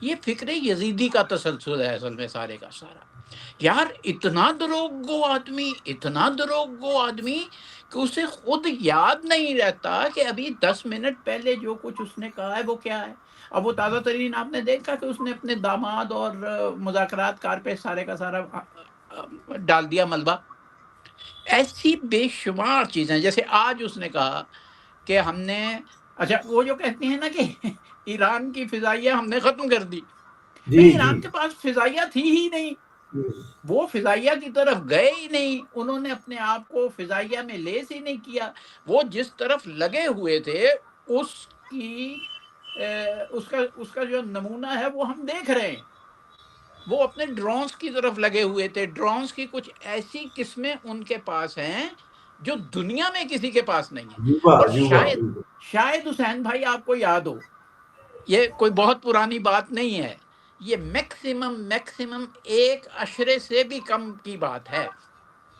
یہ فکر یزیدی کا تسلسل ہے اصل میں سارے کا سارا. یار اتنا دروغ گو آدمی، اتنا دروغ گو آدمی کہ اسے خود یاد نہیں رہتا کہ ابھی 10 منٹ پہلے جو کچھ اس نے کہا ہے وہ کیا ہے. اب وہ تازہ ترین آپ نے دیکھا کہ اس نے اپنے داماد اور مذاکرات کار پہ سارے کا سارا ڈال دیا ملبہ. ایسی بے شمار چیزیں، جیسے آج اس نے کہا کہ ہم نے، اچھا وہ جو کہتے ہیں نا کہ ایران کی فضائیہ ہم نے ختم کر دی. جی بھئی جی ایران کے پاس فضائیہ تھی ہی نہیں، وہ فضائیہ کی طرف گئے ہی نہیں، انہوں نے اپنے آپ کو فضائیہ میں لیس ہی نہیں کیا. وہ جس طرف لگے ہوئے تھے اس کی اس کا جو نمونہ ہے وہ ہم دیکھ رہے ہیں. وہ اپنے ڈرونز کی طرف لگے ہوئے تھے. ڈرونز کی کچھ ایسی قسمیں ان کے پاس ہیں جو دنیا میں کسی کے پاس نہیں ہے. جوبا اور جوبا جوبا. شاید حسین بھائی آپ کو یاد ہو، یہ کوئی بہت پرانی بات نہیں ہے، یہ میکسیمم 1 عشرے سے بھی کم کی بات ہے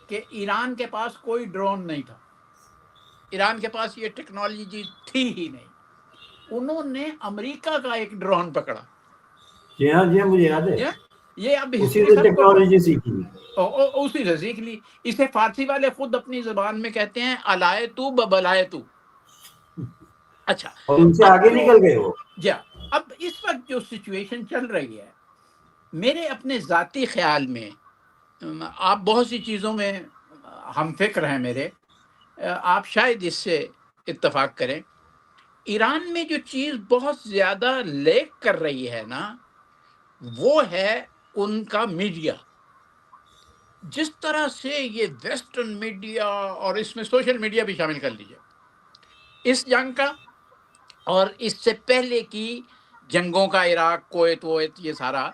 کہ ایران کے پاس کوئی ڈرون نہیں تھا. ایران کے پاس یہ ٹیکنالوجی تھی ہی نہیں. انہوں نے امریکہ کا ایک ڈرون پکڑا. جی ہاں جی ہاں، مجھے یاد ہے، یہ اب اسی ہسٹری سے سب کو ٹیکنالوجی سیکھی. اسی سے سیکھ لی. اسے فارسی والے خود اپنی زبان میں کہتے ہیں الائے تو ببلائے تو. اچھا اور ان سے اب آگے جو نکل گئے وہ. اب اس وقت جو سچویشن چل رہی ہے، میرے اپنے ذاتی خیال میں، آپ بہت سی چیزوں میں ہم فکر ہیں میرے، آپ شاید اس سے اتفاق کریں. ایران میں جو چیز بہت زیادہ لیک کر رہی ہے نا، وہ ہے ان کا میڈیا. جس طرح سے یہ ویسٹرن میڈیا، اور اس میں سوشل میڈیا بھی شامل کر لیجئے، اس جنگ کا اور اس سے پہلے کی جنگوں کا، عراق، کویت یہ سارا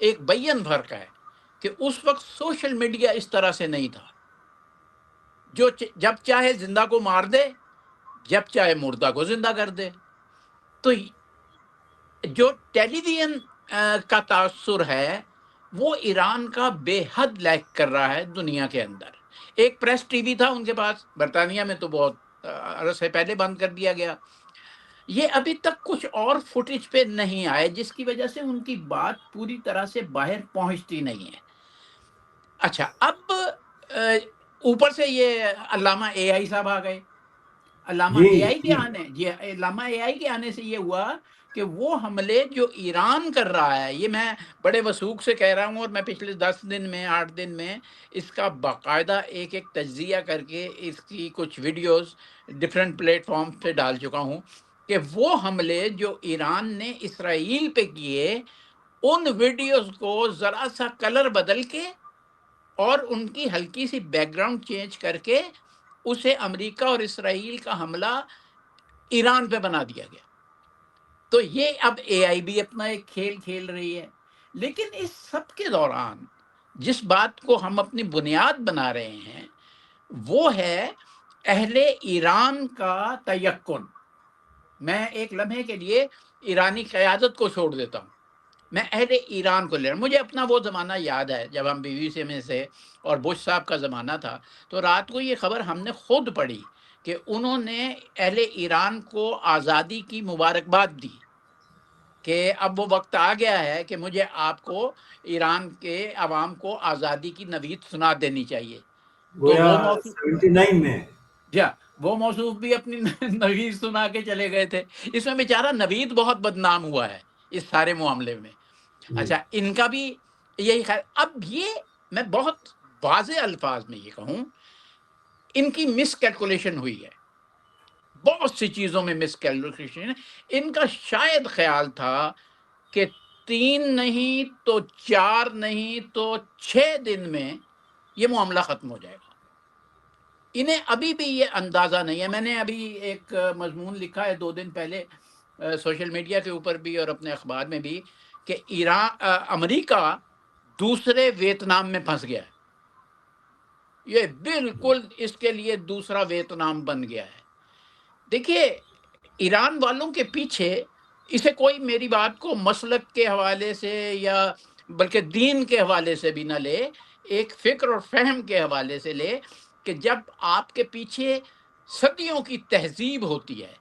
ایک بیان فرق ہے کہ اس وقت سوشل میڈیا اس طرح سے نہیں تھا. جو جب چاہے زندہ کو مار دے، جب چاہے مردہ کو زندہ کر دے. تو جو ٹیلی ویژن کا تاثر ہے وہ ایران کا بے حد لیک کر رہا ہے دنیا کے اندر. ایک پریس ٹی وی تھا ان کے پاس برطانیہ میں، تو بہت عرصے سے پہلے بند کر دیا گیا. یہ ابھی تک کچھ اور فوٹیج پہ نہیں آئے، جس کی وجہ سے ان کی بات پوری طرح سے باہر پہنچتی نہیں ہے. اچھا اب اوپر سے یہ علامہ اے آئی صاحب آ گئے. علامہ جی اے آئی کے جی آنے علامہ اے آئی کے آنے سے یہ ہوا کہ وہ حملے جو ایران کر رہا ہے، یہ میں بڑے وثوق سے کہہ رہا ہوں، اور میں پچھلے 10 دن میں 8 دن میں اس کا باقاعدہ ایک تجزیہ کر کے اس کی کچھ ویڈیوز ڈفرینٹ پلیٹ فارم پہ ڈال چکا ہوں کہ وہ حملے جو ایران نے اسرائیل پہ کیے، ان ویڈیوز کو ذرا سا کلر بدل کے اور ان کی ہلکی سی بیک گراؤنڈ چینج کر کے اسے امریکہ اور اسرائیل کا حملہ ایران پہ بنا دیا گیا. تو یہ اب اے آئی بھی اپنا ایک کھیل کھیل رہی ہے. لیکن اس سب کے دوران جس بات کو ہم اپنی بنیاد بنا رہے ہیں وہ ہے اہل ایران کا تیقن. میں ایک لمحے کے لیے ایرانی قیادت کو چھوڑ دیتا ہوں، میں اہل ایران کو لے رہا ہوں. مجھے اپنا وہ زمانہ یاد ہے جب ہم BBC میں سے، اور بش صاحب کا زمانہ تھا، تو رات کو یہ خبر ہم نے خود پڑھی کہ انہوں نے اہل ایران کو آزادی کی مبارکباد دی کہ اب وہ وقت آ گیا ہے کہ مجھے آپ کو ایران کے عوام کو آزادی کی نوید سنا دینی چاہیے. تو گویا وہ موضوع 79 میں. وہ موصوف بھی اپنی نوید سنا کے چلے گئے تھے. اس میں بیچارہ نوید بہت بدنام ہوا ہے اس سارے معاملے میں. اچھا ان کا بھی یہی خیال. اب یہ میں بہت واضح الفاظ میں یہ کہوں، ان کی مس کیلکولیشن ہوئی ہے، بہت سی چیزوں میں مس کیلکولیشن ہے. ان کا شاید خیال تھا کہ 3 نہیں تو 4 نہیں تو 6 دن میں یہ معاملہ ختم ہو جائے گا. انہیں ابھی بھی یہ اندازہ نہیں ہے. میں نے ابھی ایک مضمون لکھا ہے 2 دن پہلے سوشل میڈیا کے اوپر بھی اور اپنے اخبار میں بھی کہ امریکہ دوسرے ویتنام میں پھنس گیا ہے. یہ بالکل اس کے لیے دوسرا ویتنام بن گیا ہے. دیکھیے ایران والوں کے پیچھے اسے کوئی میری بات کو مسلک کے حوالے سے یا بلکہ دین کے حوالے سے بھی نہ لے، ایک فکر اور فہم کے حوالے سے لے کہ جب آپ کے پیچھے صدیوں کی تہذیب ہوتی ہے،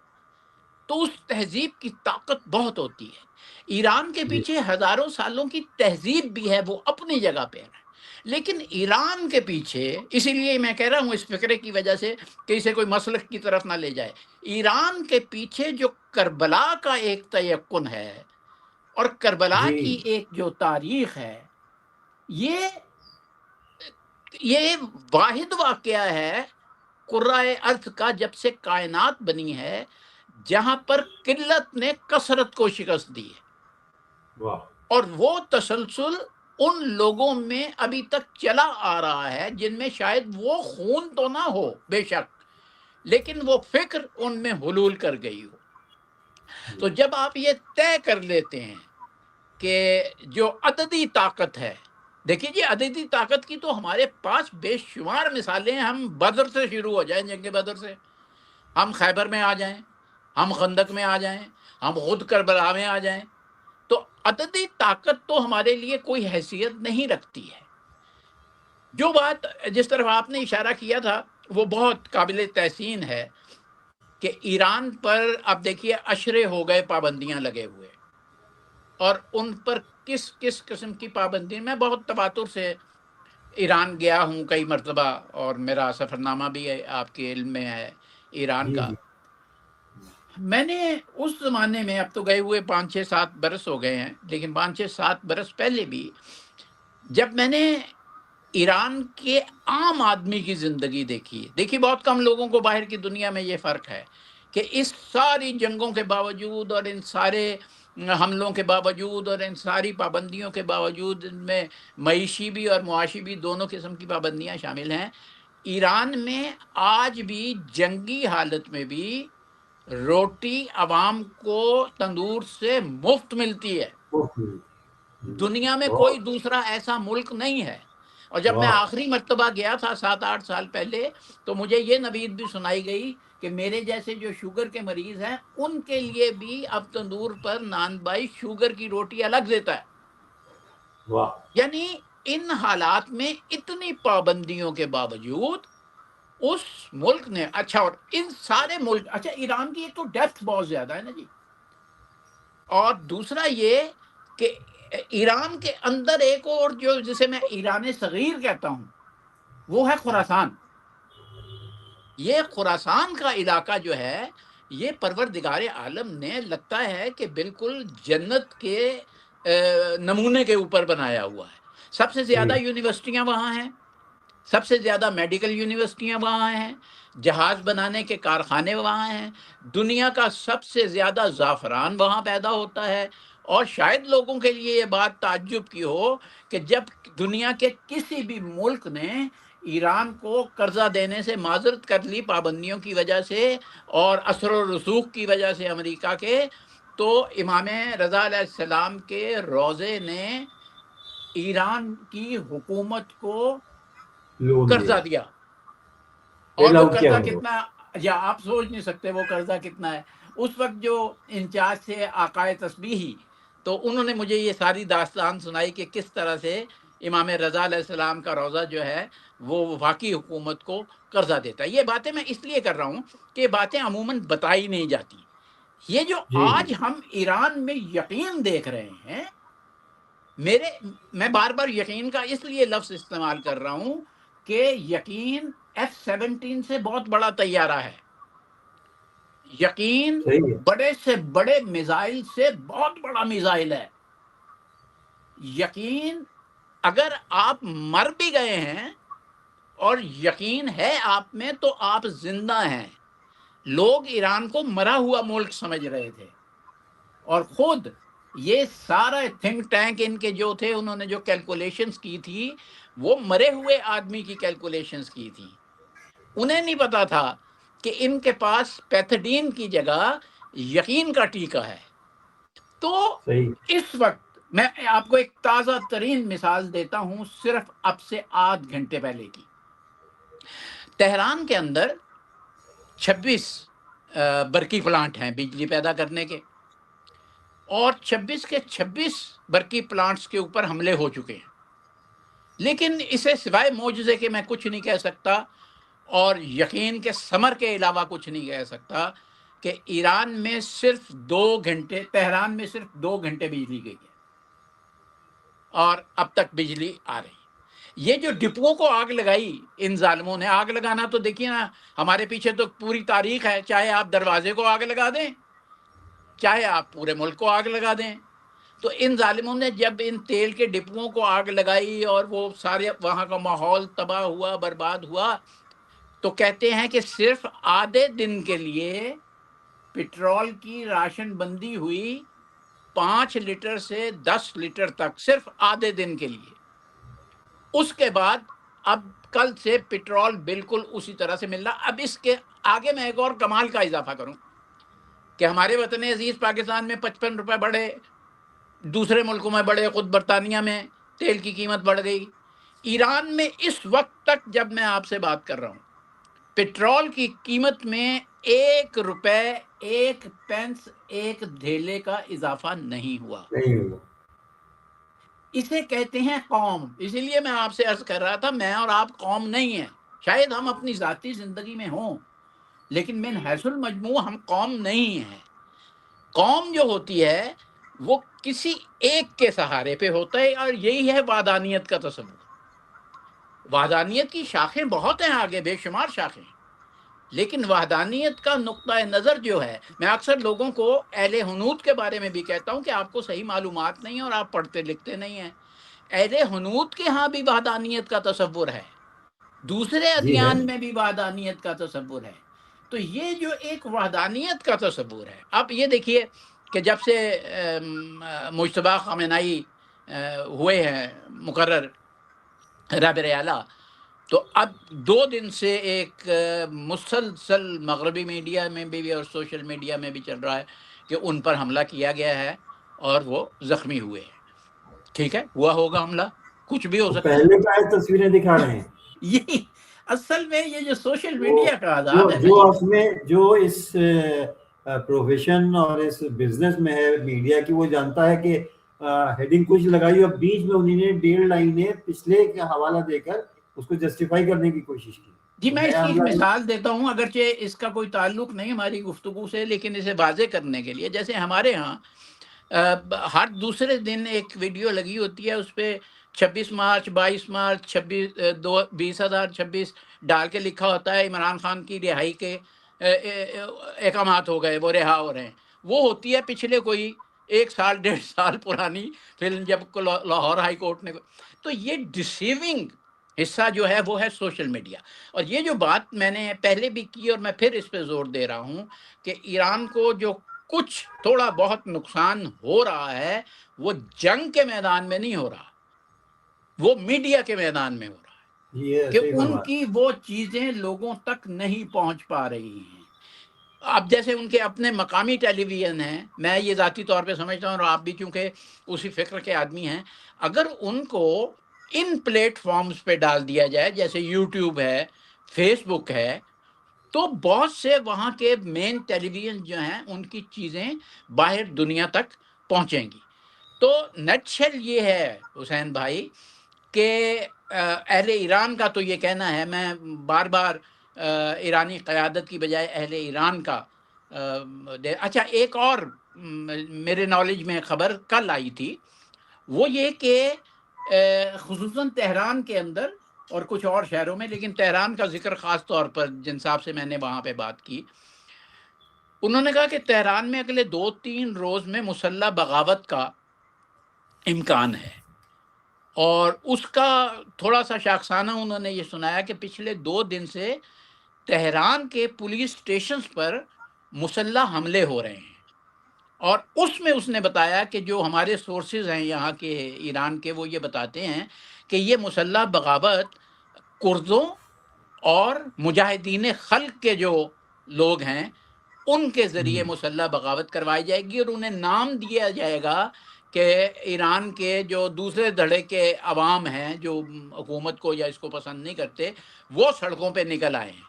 تو اس تہذیب کی طاقت بہت ہوتی ہے۔ ایران کے جی پیچھے ہزاروں سالوں کی تہذیب بھی ہے، وہ اپنی جگہ پہ ہے، لیکن ایران کے پیچھے، اسی لیے میں کہہ رہا ہوں اس فکرے کی وجہ سے کہ اسے کوئی مسلک کی طرف نہ لے جائے، ایران کے پیچھے جو کربلا کا ایک تیقن ہے اور کربلا جی کی ایک جو تاریخ ہے، یہ یہ واحد واقعہ ہے قرۂ ارض کا جب سے کائنات بنی ہے جہاں پر قلت نے کثرت کو شکست دی ہے، واہ اور وہ تسلسل ان لوگوں میں ابھی تک چلا آ رہا ہے جن میں شاید وہ خون تو نہ ہو بے شک، لیکن وہ فکر ان میں حلول کر گئی ہو۔ تو جب آپ یہ طے کر لیتے ہیں کہ جو عددی طاقت ہے، دیکھیے جی عددی طاقت کی تو ہمارے پاس بے شمار مثالیں ہیں، ہم بدر سے شروع ہو جائیں، جنگ بدر سے، ہم خیبر میں آ جائیں، ہم خندق میں آ جائیں، ہم خود کربلا میں آ جائیں، تو عددی طاقت تو ہمارے لیے کوئی حیثیت نہیں رکھتی ہے۔ جو بات جس طرف آپ نے اشارہ کیا تھا وہ بہت قابل تحسین ہے کہ ایران پر اب دیکھیے اشرے ہو گئے پابندیاں لگے ہوئے، اور ان پر کس کس قسم کی پابندی، میں بہت تباتر سے ایران گیا ہوں کئی مرتبہ، اور میرا سفر نامہ بھی ہے آپ کے علم میں ہے ایران جی کا۔ جی میں نے اس زمانے میں، اب تو گئے ہوئے 5 6 7 برس ہو گئے ہیں، لیکن 5 6 7 برس پہلے بھی جب میں نے ایران کے عام آدمی کی زندگی دیکھی، بہت کم لوگوں کو باہر کی دنیا میں یہ فرق ہے کہ اس ساری جنگوں کے باوجود اور ان سارے حملوں کے باوجود اور ان ساری پابندیوں کے باوجود، ان میں معیشی بھی اور معاشی بھی دونوں قسم کی پابندیاں شامل ہیں، ایران میں آج بھی جنگی حالت میں بھی روٹی عوام کو تندور سے مفت ملتی ہے۔ اوکے دنیا میں بہت کوئی دوسرا ایسا ملک نہیں ہے۔ اور جب میں واہ آخری مرتبہ گیا تھا 7 8 سال پہلے، تو مجھے یہ نوید بھی سنائی گئی کہ میرے جیسے جو شوگر کے مریض ہیں ان کے لیے بھی اب تندور پر نان بائی شوگر کی روٹی الگ دیتا ہے۔ واہ یعنی ان حالات میں اتنی پابندیوں کے باوجود اس ملک نے، اچھا، اور ان سارے ملک، اچھا ایران کی ایک تو ڈیپتھ بہت زیادہ ہے نا جی، اور دوسرا یہ کہ ایران کے اندر ایک اور جو جسے میں ایران صغیر کہتا ہوں وہ ہے خراسان۔ یہ خراسان کا علاقہ جو ہے، یہ پروردگار عالم نے لگتا ہے کہ بالکل جنت کے نمونے کے اوپر بنایا ہوا ہے۔ سب سے جی زیادہ یونیورسٹیاں وہاں ہیں، سب سے زیادہ میڈیکل یونیورسٹیاں وہاں ہیں، جہاز بنانے کے کارخانے وہاں ہیں، دنیا کا سب سے زیادہ زعفران وہاں پیدا ہوتا ہے، اور شاید لوگوں کے لیے یہ بات تعجب کی ہو کہ جب دنیا کے کسی بھی ملک نے ایران کو قرضہ دینے سے معذرت کر لی پابندیوں کی وجہ سے اور اثر و رسوخ کی وجہ سے امریکہ کے، تو امام رضا علیہ السلام کے روضے نے ایران کی حکومت کو لون دیا قرضہ دیا، اور بیل وہ آؤٹ کیا قرضہ ان کو کتنا، یا آپ سوچ نہیں سکتے وہ قرضہ کتنا ہے۔ اس وقت جو انچارج تھے آقائے تسبیحی، تو انہوں نے مجھے یہ ساری داستان سنائی کہ کس طرح سے امام رضا علیہ السلام کا روضہ جو ہے وہ وفاقی حکومت کو قرضہ دیتا ہے۔ یہ باتیں میں اس لیے کر رہا ہوں کہ یہ باتیں عموماً بتائی نہیں جاتی۔ یہ جو جی جی آج ہم ایران میں یقین دیکھ رہے ہیں، میں بار بار یقین کا اس لیے لفظ استعمال کر رہا ہوں کہ یقین F-17 سے بہت بڑا طیارہ ہے، یقین صحیح ہے بڑے سے بڑے میزائل سے بہت بڑا میزائل ہے، یقین اگر آپ مر بھی گئے ہیں اور یقین ہے آپ میں تو آپ زندہ ہیں۔ لوگ ایران کو مرا ہوا ملک سمجھ رہے تھے، اور خود یہ سارا تھنک ٹینک ان کے جو تھے انہوں نے جو کیلکولیشنز کی تھی وہ مرے ہوئے آدمی کی کیلکولیشنز کی تھی۔ انہیں نہیں پتا تھا کہ ان کے پاس پیتھڈین کی جگہ یقین کا ٹیکہ ہے۔ تو صحیح اس وقت میں آپ کو ایک تازہ ترین مثال دیتا ہوں، صرف اب سے آدھ گھنٹے پہلے کی۔ تہران کے اندر 26 برقی پلانٹ ہیں بجلی پیدا کرنے کے، اور 26 کے 26 برقی پلانٹس کے اوپر حملے ہو چکے ہیں، لیکن اسے سوائے معجزے کے میں کچھ نہیں کہہ سکتا، اور یقین کے ثمر کے علاوہ کچھ نہیں کہہ سکتا کہ ایران میں صرف 2 گھنٹے، تہران میں صرف 2 گھنٹے بجلی گئی ہے اور اب تک بجلی آ رہی. یہ جو ڈپوؤں کو آگ لگائی ان ظالموں نے، آگ لگانا تو دیکھیے نا، ہمارے پیچھے تو پوری تاریخ ہے، چاہے آپ دروازے کو آگ لگا دیں، چاہے آپ پورے ملک کو آگ لگا دیں. تو ان ظالموں نے جب ان تیل کے ڈپوؤں کو آگ لگائی اور وہ سارے وہاں کا ماحول تباہ ہوا، برباد ہوا، تو کہتے ہیں کہ صرف آدھے دن کے لیے پٹرول کی راشن بندی ہوئی 5 لیٹر سے 10 لیٹر تک، صرف آدھے دن کے لیے. اس کے بعد اب کل سے پٹرول بالکل اسی طرح سے مل رہا. اب اس کے آگے میں ایک اور کمال کا اضافہ کروں کہ ہمارے وطن عزیز پاکستان میں 55 روپے بڑھے، دوسرے ملکوں میں بڑھے، خود برطانیہ میں تیل کی قیمت بڑھ گئی. ایران میں اس وقت تک جب میں آپ سے بات کر رہا ہوں، پٹرول کی قیمت میں 1 روپے 1 پینس 1 دھیلے کا اضافہ نہیں ہوا. نہیں ہوگا. اسے کہتے ہیں قوم. اسی لیے میں آپ سے عرض کر رہا تھا، میں اور آپ قوم نہیں ہیں، شاید ہم اپنی ذاتی زندگی میں ہوں، لیکن من حیث المجموع ہم قوم نہیں ہیں. قوم جو ہوتی ہے وہ کسی ایک کے سہارے پہ ہوتا ہے، اور یہی ہے وحدانیت کا تصور. وحدانیت کی شاخیں بہت ہیں، آگے بے شمار شاخیں، لیکن وحدانیت کا نقطہ نظر جو ہے، میں اکثر لوگوں کو اہل حنوت کے بارے میں بھی کہتا ہوں کہ آپ کو صحیح معلومات نہیں ہے اور آپ پڑھتے لکھتے نہیں ہیں. اہل حنوت کے ہاں بھی وحدانیت کا تصور ہے، دوسرے جی ہے. ادیان میں بھی وحدانیت کا تصور ہے. تو یہ جو ایک وحدانیت کا تصور ہے، اب یہ دیکھیے کہ جب سے مجتبی خامنائی ہوئے ہیں مقرر رہبر اعلیٰ، تو اب 2 دن سے ایک مسلسل مغربی میڈیا میں بھی اور سوشل میڈیا میں بھی چل رہا ہے کہ ان پر حملہ کیا گیا ہے اور وہ زخمی ہوئے ہیں. ٹھیک ہے، ہوا ہوگا حملہ، کچھ بھی ہو وہ سکتا پہلے کا ہے، تصویریں دکھا رہے ہیں. ہے. یہ اصل میں یہ جو سوشل وہ میڈیا کا جو عذاب ہے نا، جو یہ اس میں جو اس پروفیشن اور اس بزنس میں ہے میڈیا کی، وہ جانتا ہے کہ ہیڈنگ کچھ لگائی اور بیچ میں انہوں نے 1.5 لائنیں پچھلے کا حوالہ دے کر اس کو جسٹیفائی کرنے کی کوشش کی. جی تو میں اس نیا کی ایک حملہ مثال دیتا ہوں، اگرچہ اس کا کوئی تعلق نہیں ہماری گفتگو سے، لیکن اسے واضح کرنے کے لیے. جیسے ہمارے ہاں ہر دوسرے دن ایک ویڈیو لگی ہوتی ہے، اس پہ 26 مارچ 22 مارچ 2026 ڈال کے لکھا ہوتا ہے عمران خان کی رہائی کے احکامات ہو گئے، وہ رہا ہو رہے ہیں. وہ ہوتی ہے پچھلے کوئی 1 سال 1.5 سال پرانی فلم، جب لاہور ہائی کورٹ نے. تو یہ ڈسیونگ حصہ جو ہے وہ ہے سوشل میڈیا. اور یہ جو بات میں نے پہلے بھی کی اور میں پھر اس پہ زور دے رہا ہوں کہ ایران کو جو کچھ تھوڑا بہت نقصان ہو رہا ہے، وہ جنگ کے میدان میں نہیں ہو رہا، وہ میڈیا کے میدان میں ہو رہا ہے، یہ کہ صحیح ان فرما. کی وہ چیزیں لوگوں تک نہیں پہنچ پا رہی ہیں. اب جیسے ان کے اپنے مقامی ٹیلی ویژن ہیں، میں یہ ذاتی طور پہ سمجھتا ہوں، اور آپ بھی چونکہ اسی فکر کے آدمی ہیں، اگر ان کو ان پلیٹ فارمز پہ ڈال دیا جائے جیسے یوٹیوب ہے، فیس بک ہے، تو بہت سے وہاں کے مین ٹیلی ویژن جو ہیں ان کی چیزیں باہر دنیا تک پہنچیں گی. تو نیٹ شل یہ ہے حسین بھائی کہ اہل ایران کا تو یہ کہنا ہے، میں بار بار ایرانی قیادت کی بجائے اہل ایران کا اچھا ایک اور میرے نالج میں خبر کل آئی تھی، وہ یہ کہ خصوصاً تہران کے اندر اور کچھ اور شہروں میں، لیکن تہران کا ذکر خاص طور پر جن صاحب سے میں نے وہاں پہ بات کی، انہوں نے کہا کہ تہران میں اگلے 2-3 روز میں مسلح بغاوت کا امکان ہے. اور اس کا تھوڑا سا شاخسانہ انہوں نے یہ سنایا کہ پچھلے 2 دن سے تہران کے پولیس اسٹیشنز پر مسلح حملے ہو رہے ہیں. اور اس میں اس نے بتایا کہ جو ہمارے سورسز ہیں یہاں کے ایران کے، وہ یہ بتاتے ہیں کہ یہ مسلح بغاوت کردوں اور مجاہدین خلق کے جو لوگ ہیں ان کے ذریعے مسلح بغاوت کروائی جائے گی، اور انہیں نام دیا جائے گا کہ ایران کے جو دوسرے دھڑے کے عوام ہیں جو حکومت کو یا اس کو پسند نہیں کرتے، وہ سڑکوں پہ نکل آئے ہیں.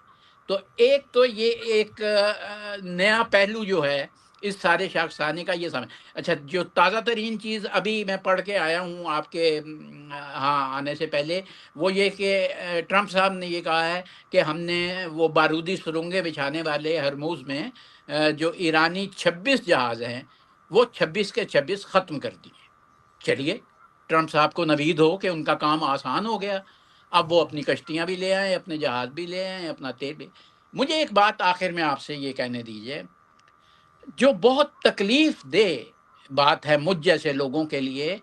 تو ایک تو یہ ایک نیا پہلو جو ہے اس سارے شاخسانے کا، یہ سمجھ. اچھا، جو تازہ ترین چیز ابھی میں پڑھ کے آیا ہوں آپ کے ہاں آنے سے پہلے، وہ یہ کہ ٹرمپ صاحب نے یہ کہا ہے کہ ہم نے وہ بارودی سرنگیں بچھانے والے ہرموز میں جو ایرانی 26 جہاز ہیں وہ 26 کے 26 ختم کر دیے. چلیے ٹرمپ صاحب کو نوید ہو کہ ان کا کام آسان ہو گیا، اب وہ اپنی کشتیاں بھی لے آئیں، اپنے جہاز بھی لے آئیں، اپنا تیل بھی. مجھے ایک بات آخر میں آپ سے یہ کہنے دیجئے، جو بہت تکلیف دہ بات ہے مجھ جیسے لوگوں کے لیے،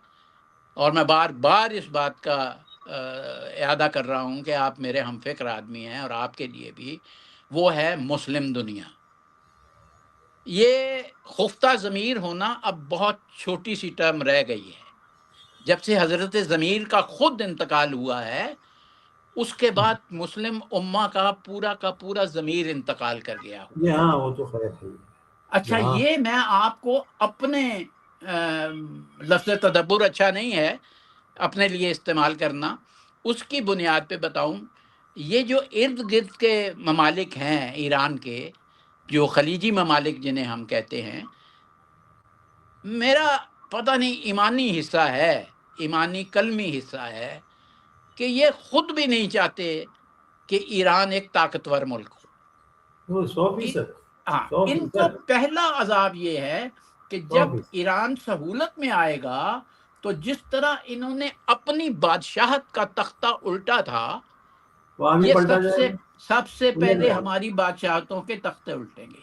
اور میں بار بار اس بات کا اعادہ کر رہا ہوں کہ آپ میرے ہم فکر آدمی ہیں اور آپ کے لیے بھی، وہ ہے مسلم دنیا. یہ خفتہ ضمیر ہونا اب بہت چھوٹی سی ٹرم رہ گئی ہے. جب سے حضرت ضمیر کا خود انتقال ہوا ہے، اس کے بعد مسلم امہ کا پورا ضمیر انتقال کر گیا ہوا جی ہے. ہاں، وہ تو خیر ہے. اچھا، جہاں یہ میں آپ کو اپنے لفظ تدبر اچھا نہیں ہے اپنے لیے استعمال کرنا، اس کی بنیاد پہ بتاؤں. یہ جو ارد گرد کے ممالک ہیں ایران کے، جو خلیجی ممالک جنہیں ہم کہتے ہیں، میرا پتہ نہیں ایمانی حصہ ہے، ایمانی قلمی حصہ ہے کہ یہ خود بھی نہیں چاہتے کہ ایران ایک طاقتور ملک ہو. وہ 100%. ہاں، ان کو 100%. پہلا عذاب یہ ہے کہ جب 100%. ایران سہولت میں آئے گا تو جس طرح انہوں نے اپنی بادشاہت کا تختہ الٹا تھا، وہاں بھی یہ پلٹا جائے گا. سب سے الٹ پہلے جائے گا. ہماری بادشاہتوں کے تختے الٹیں گے.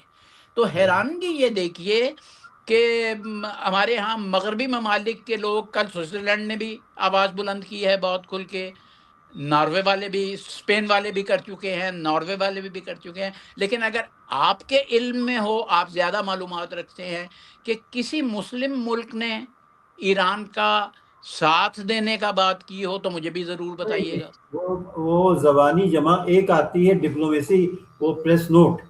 تو حیرانگی یہ دیکھیے کہ ہمارے ہاں مغربی ممالک کے لوگ، کل سوئٹزرلینڈ نے بھی آواز بلند کی ہے بہت کھل کے، ناروے والے بھی، اسپین والے بھی کر چکے ہیں، ناروے والے بھی کر چکے ہیں. لیکن اگر آپ کے علم میں ہو، آپ زیادہ معلومات رکھتے ہیں، کہ کسی مسلم ملک نے ایران کا ساتھ دینے کا بات کی ہو تو مجھے بھی ضرور بتائیے گا. وہ زبانی جمع ایک آتی ہے ڈپلومیسی، وہ پریس نوٹ،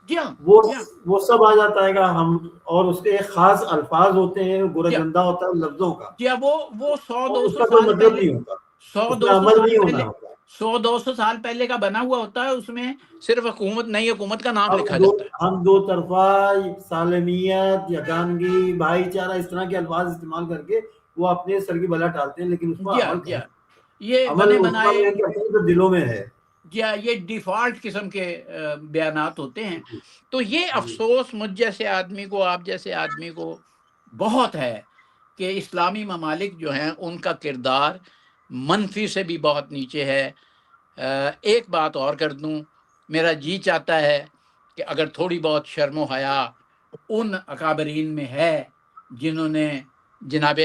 جی ہاں، وہ جی ہاں، وہ سب آ جاتا ہے گا ہم، اور اس کے ایک خاص الفاظ ہوتے ہیں، جی ہاں، گورجندہ ہوتا ہے لفظوں کا، جی ہاں. وہ سو اور دو اس سو کا کوئی سال مطلب پہلے، نہیں ہوتا، سو اس میں دو سو عمل سال نہیں ہونا پہلے ہوتا. 100-200 سال پہلے کا بنا ہوا ہوتا ہے، اس میں صرف حکومت، نئی حکومت کا نام ہم لکھا دو جاتا ہے. ہم دو طرفہ سالمیت، یگانگی، بھائی چارہ، اس طرح کے الفاظ استعمال کر کے وہ اپنے سر کی بلا ٹالتے ہیں، لیکن اس پر جی ہاں، عمل جی کریں. ہاں، یہ عمل بنے اس پر بنائے، نہیں کرتے تو دلوں میں ہے. جی ہاں، یہ ڈیفالٹ قسم کے بیانات ہوتے ہیں. جی تو یہ جی. افسوس مجھ جیسے آدمی کو، آپ جیسے آدمی کو بہت ہے کہ اسلامی ممالک جو ہیں ان کا کردار منفی سے بھی بہت نیچے ہے. ایک بات اور کر دوں، میرا جی چاہتا ہے کہ اگر تھوڑی بہت شرم و حیا ان اکابرین میں ہے جنہوں نے جناب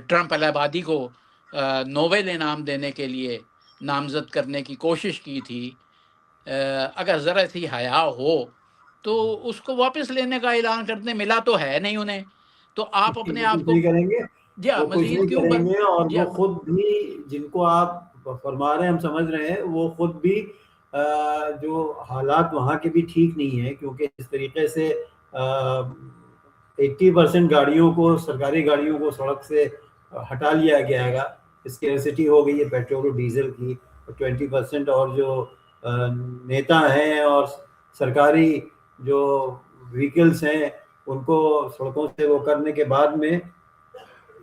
ٹرمپ الہبادی کو نوبل انعام دینے کے لیے نامزد کرنے کی کوشش کی تھی، اگر ذرا سی حیا ہو تو اس کو واپس لینے کا اعلان کرنے، ملا تو ہے نہیں انہیں، تو آپ اپنے وہ آپ کچھ کو، نہیں کریں گے. جی ہاں، وہ کچھ مزید نہیں کیوں کریں گے، اور جی وہ ہاں، خود بھی، جن کو آپ فرما رہے ہیں ہم سمجھ رہے ہیں، وہ خود بھی جو حالات وہاں کے بھی ٹھیک نہیں ہیں، کیونکہ اس طریقے سے 80% گاڑیوں کو، سرکاری گاڑیوں کو سڑک سے ہٹا لیا گیا ہے گا. اسکیرسٹی ہو گئی ہے پیٹرول اور ڈیزل کی. 20% اور جو نیتا ہیں اور سرکاری جو وہیکلس ہیں ان کو سڑکوں سے وہ کرنے کے بعد میں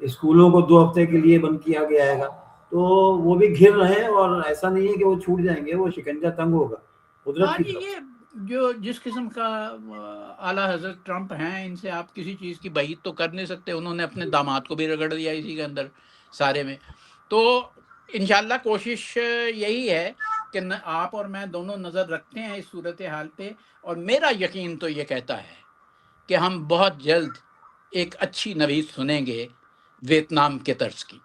اسکولوں کو 2 ہفتے کے لیے بند کیا گیا ہے گا. تو وہ بھی گھر رہے ہیں، اور ایسا نہیں ہے کہ وہ چھوٹ جائیں گے، وہ شکنجہ تنگ ہوگا قدرت ہاں کی جی. طرف یہ سے. جو جس قسم کا اعلیٰ حضرت ٹرمپ ہیں، ان سے آپ کسی چیز کی بعید تو کر نہیں سکتے. انہوں نے اپنے داماد کو بھی رگڑ دیا اسی کے اندر سارے میں. تو انشاءاللہ کوشش یہی ہے کہ آپ اور میں دونوں نظر رکھتے ہیں اس صورتحال پہ، اور میرا یقین تو یہ کہتا ہے کہ ہم بہت جلد ایک اچھی نوید سنیں گے ویتنام کے طرز کی.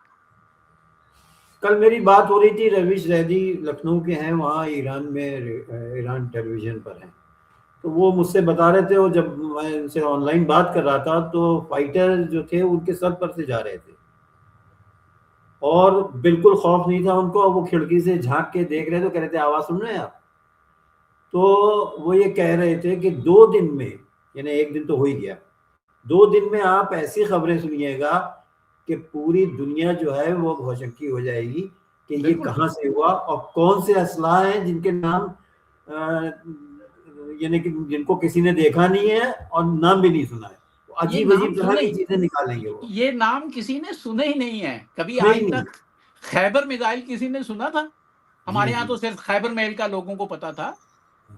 کل میری بات ہو رہی تھی، رویش ریڈی لکھنؤ کے ہیں، وہاں ایران میں، ایران ٹیلی ویژن پر ہیں. تو وہ مجھ سے بتا رہے تھے، وہ جب میں ان سے آن لائن بات کر رہا تھا تو فائٹر جو تھے ان کے سر پر سے جا رہے تھے، اور بالکل خوف نہیں تھا ان کو. وہ کھڑکی سے جھانک کے دیکھ رہے تھے، کہہ رہے تھے آواز سن رہے ہیں آپ؟ تو وہ یہ کہہ رہے تھے کہ 2 دن میں، یعنی ایک دن تو ہو ہی گیا، 2 دن میں آپ ایسی خبریں سنیے گا کہ پوری دنیا جو ہے وہ بھوشنکی ہو جائے گی کہ یہ بالکل، کہاں سے ہوا، اور کون سے اسلحہ ہیں جن کے نام یعنی کہ جن کو کسی نے دیکھا نہیں ہے اور نام بھی نہیں سنا ہے. یہ عجیب نام عجیب طرح سنے، کی چیزیں نکالیں گے وہ. یہ نام کسی نے سنے ہی نہیں ہے کبھی آج نہیں. تک. خیبر میزائل کسی نے سنا تھا؟ جی ہمارے ہاں جی تو صرف خیبر میل کا لوگوں کو پتا تھا.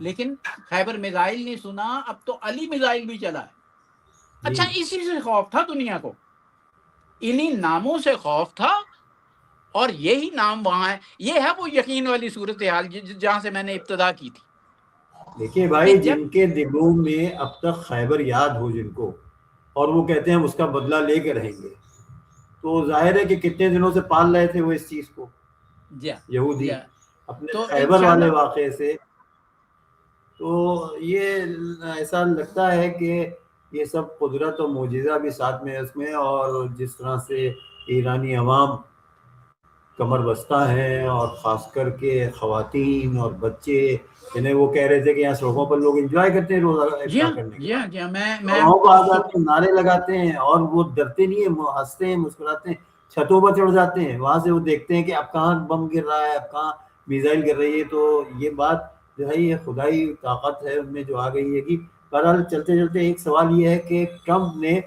لیکن خیبر میزائل نہیں سنا، اب تو علی میزائل بھی چلا ہے۔ جی اچھا اسی سے خوف تھا دنیا کو، انہی ناموں سے خوف تھا، اور یہی نام وہاں ہے۔ یہ ہے وہ یقین والی صورتحال جہاں سے میں نے ابتدا کی تھی دیکھیے کہ بھائی، جب جن کے دلوں میں اب تک خیبر یاد ہو جن کو، اور وہ کہتے ہیں ہم اس کا بدلہ لے کے رہیں گے، تو ظاہر ہے کہ کتنے دنوں سے پال رہے تھے وہ اس چیز کو، جا یہودی، جا اپنے تو خیبر والے انشاءاللہ واقعے سے۔ تو یہ ایسا لگتا ہے کہ یہ سب قدرت و معجزہ بھی ساتھ میں ہے اس میں، اور جس طرح سے ایرانی عوام کمر بستہ ہیں، اور خاص کر کے خواتین اور بچے، جنہیں وہ کہہ رہے تھے کہ یہاں سڑکوں پر لوگ انجوائے کرتے ہیں روزہ افطار کرنے کے بعد، جی ہاں میں چوراہوں پہ آ آپ کو جاتے ہیں، نعرے لگاتے ہیں، اور وہ ڈرتے نہیں ہیں، ہنستے ہیں، مسکراتے ہیں، چھتوں پر چڑھ جاتے ہیں، وہاں سے وہ دیکھتے ہیں کہ اب کہاں بم گر رہا ہے، اب کہاں میزائل گر رہی ہے۔ تو یہ بات جو ہے یہ خدائی طاقت ہے ان میں جو آ گئی ہے کہ بہرحال چلتے چلتے ایک سوال یہ ہے کہ ٹرمپ نے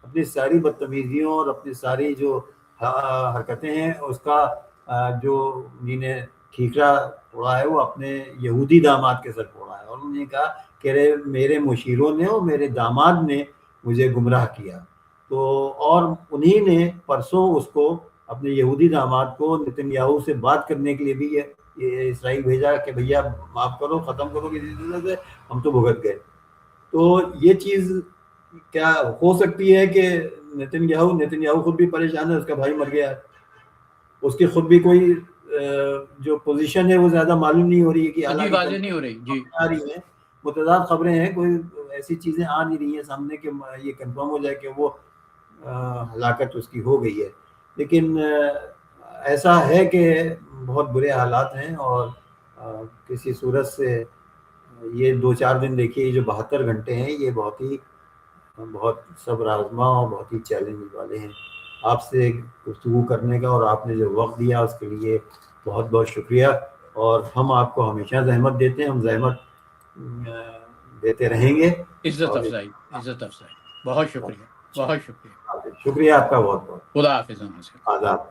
اپنی ساری بدتمیزیوں اور اپنی ساری جو حرکتیں ہیں اس کا جو انہیں ٹھیکرا اڑا ہے وہ اپنے یہودی داماد کے سر پھوڑا ہے، اور انہوں نے کہا کہ میرے مشیروں نے اور میرے داماد نے مجھے گمراہ کیا۔ تو اور انہی نے پرسوں اس کو اپنے یہودی داماد کو نتن یاہو سے بات کرنے کے لیے بھی یہ اسرائیل بھیجا کہ بھیا معاف کرو، ختم کرو کسی طرح سے، ہم تو بھگت گئے۔ تو یہ چیز کیا ہو سکتی ہے کہ نتن یاہو خود بھی پریشان ہے، اس کا بھائی مر گیا ہے، اس کی خود بھی کوئی جو پوزیشن ہے وہ زیادہ معلوم نہیں ہو رہی ہے کہ جی حالانکہ واضح نہیں ہو رہی جی۔ آ رہی ہیں متضاد خبریں ہیں، کوئی ایسی چیزیں آ نہیں رہی ہیں سامنے کہ یہ کنفرم ہو جائے کہ وہ ہلاکت اس کی ہو گئی ہے، لیکن ایسا ہے کہ بہت برے حالات ہیں، اور کسی صورت سے یہ 2-4 دن دیکھیے، یہ جو 72 گھنٹے ہیں یہ بہت صبر آزما اور بہت ہی چیلنج والے ہیں۔ آپ سے گفتگو کرنے کا اور آپ نے جو وقت دیا اس کے لیے بہت بہت شکریہ، اور ہم آپ کو ہمیشہ زحمت دیتے ہیں، ہم زحمت دیتے رہیں گے۔ عزت اور افزائی بہت شکریہ، بہت شکریہ، شکریہ آپ کا بہت بہت، خدا حافظ۔ آداب۔